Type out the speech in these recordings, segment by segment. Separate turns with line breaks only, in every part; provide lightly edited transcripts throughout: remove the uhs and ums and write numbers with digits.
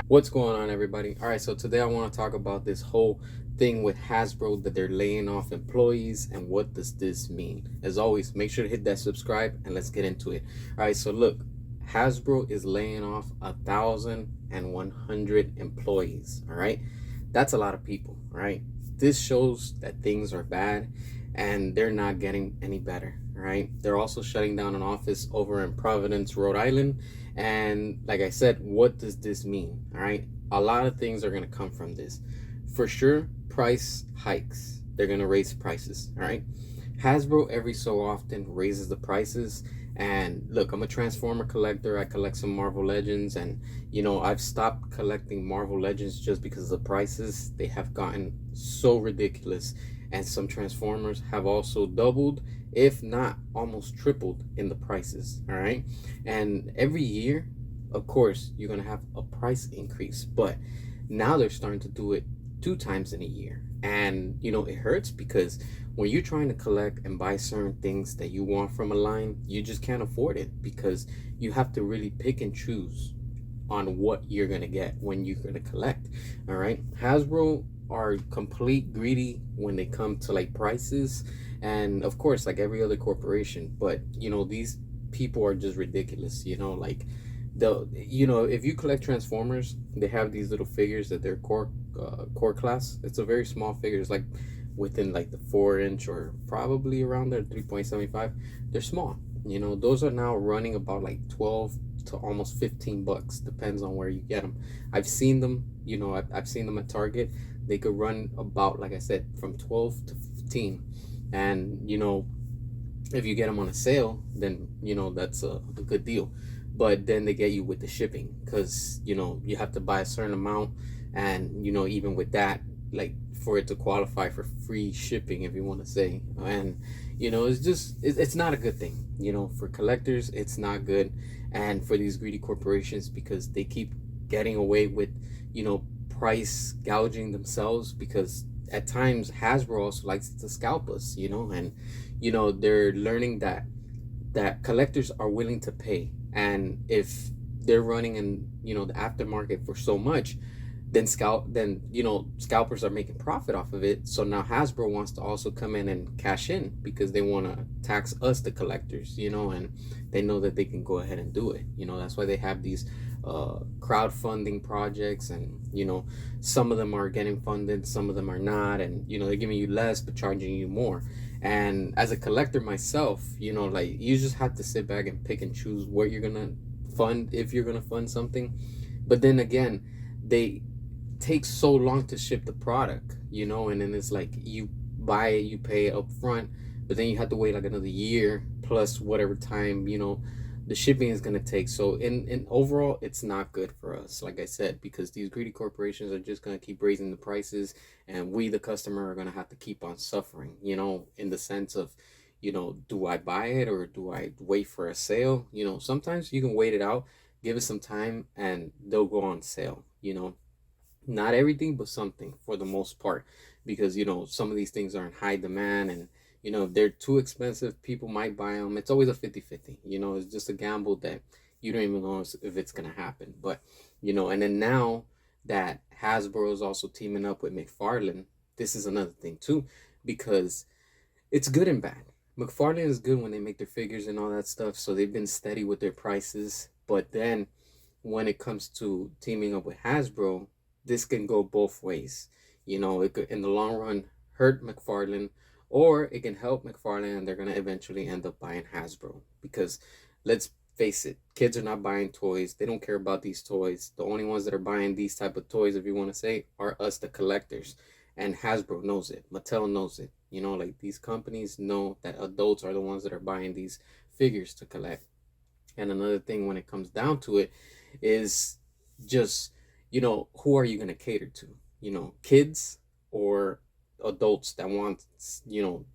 What's going on, everybody? All right, so today I want to talk about this whole thing with Hasbro that they're laying off employees and what does this mean. As always, make sure to hit that subscribe and let's get into it. All right, so look, Hasbro is laying off 1,100 employees. All right, that's a lot of people. All right, this shows that things are bad and they're not getting any better. All right, they're also shutting down an office over in Providence, Rhode Island. And like I said, what does this mean? All right, a lot of things are going to come from this. For sure, price hikes. They're going to raise prices. All right, Hasbro every so often raises the prices. And look, I'm a Transformer collector. I collect some Marvel Legends, and I've stopped collecting Marvel Legends just because of the prices. They have gotten so ridiculous, and some Transformers have also doubled, if not almost tripled in the prices. All right, and every year, of course, you're gonna have a price increase, but now they're starting to do it 2 times in a year. And it hurts because when you're trying to collect and buy certain things that you want from a line, you just can't afford it because you have to really pick and choose on what you're going to get when you're going to collect. All right, Hasbro are complete greedy when they come to like prices, and of course like every other corporation, but these people are just ridiculous. Like if you collect Transformers, they have these little figures that they're core class. It's a very small figure. It's like within like the 4 inch or probably around there 3.75. They're small. Those are now running about like 12 to almost $15, depends on where you get them. I've seen them. I've seen them at Target. They could run about, like I said, from 12 to 15. And if you get them on a sale, then that's a good deal. But then they get you with the shipping, because you have to buy a certain amount, and even with that, like, for it to qualify for free shipping, if you want to say. And it's not a good thing. For collectors, it's not good. And for these greedy corporations, because they keep getting away with price gouging themselves, because at times Hasbro also likes to scalp us. And they're learning that collectors are willing to pay. And if they're running in the aftermarket for so much, then scalpers are making profit off of it. So now Hasbro wants to also come in and cash in, because they want to tax us, the collectors. And they know that they can go ahead and do it. That's why they have these crowdfunding projects, and some of them are getting funded, some of them are not, and they're giving you less but charging you more. And as a collector myself, like, you just have to sit back and pick and choose what you're gonna fund, if you're gonna fund something. But then again, they take so long to ship the product, and then it's like, you buy it, you pay it up front, but then you have to wait like another year plus whatever time the shipping is going to take. So in overall, it's not good for us, like I said, because these greedy corporations are just going to keep raising the prices, and we, the customer, are going to have to keep on suffering, in the sense of, do I buy it or do I wait for a sale? Sometimes you can wait it out, give it some time, and they'll go on sale. Not everything, but something, for the most part, because some of these things are in high demand, and if they're too expensive, people might buy them. It's always a 50-50. It's just a gamble that you don't even know if it's gonna happen. But and then now that Hasbro is also teaming up with McFarlane, this is another thing too, because it's good and bad. McFarlane is good when they make their figures and all that stuff, so they've been steady with their prices. But then when it comes to teaming up with Hasbro, this can go both ways. It could, in the long run, hurt McFarlane, or it can help McFarlane, and they're going to eventually end up buying Hasbro. Because let's face it, kids are not buying toys. They don't care about these toys. The only ones that are buying these type of toys, if you want to say, are us, the collectors. And Hasbro knows it. Mattel knows it. Like, these companies know that adults are the ones that are buying these figures to collect. And another thing, when it comes down to it, is just, who are you going to cater to? Kids or adults that want,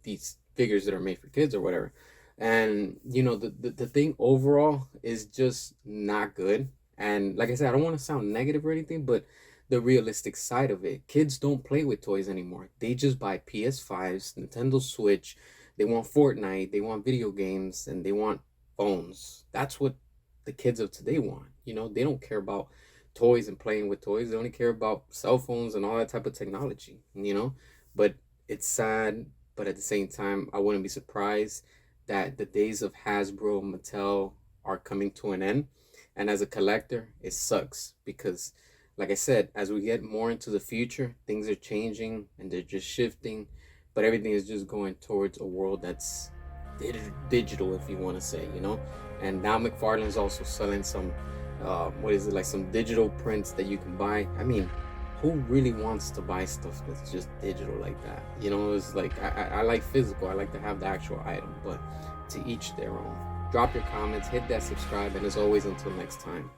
these figures that are made for kids or whatever. And, the thing overall is just not good. And like I said, I don't want to sound negative or anything, but the realistic side of it, kids don't play with toys anymore. They just buy PS5s, Nintendo Switch. They want Fortnite, they want video games, and they want phones. That's what the kids of today want. They don't care about toys and playing with toys. They only care about cell phones and all that type of technology, you know? But it's sad, but at the same time, I wouldn't be surprised that the days of Hasbro and Mattel are coming to an end. And as a collector, it sucks because, like I said, as we get more into the future, things are changing and they're just shifting, but everything is just going towards a world that's digital, if you want to say, you know? And now McFarlane is also selling some, what is it, like some digital prints that you can buy. I mean, who really wants to buy stuff that's just digital like that? You know, it's like I like physical. I like to have the actual item, but to each their own. Drop your comments, hit that subscribe, and as always, until next time.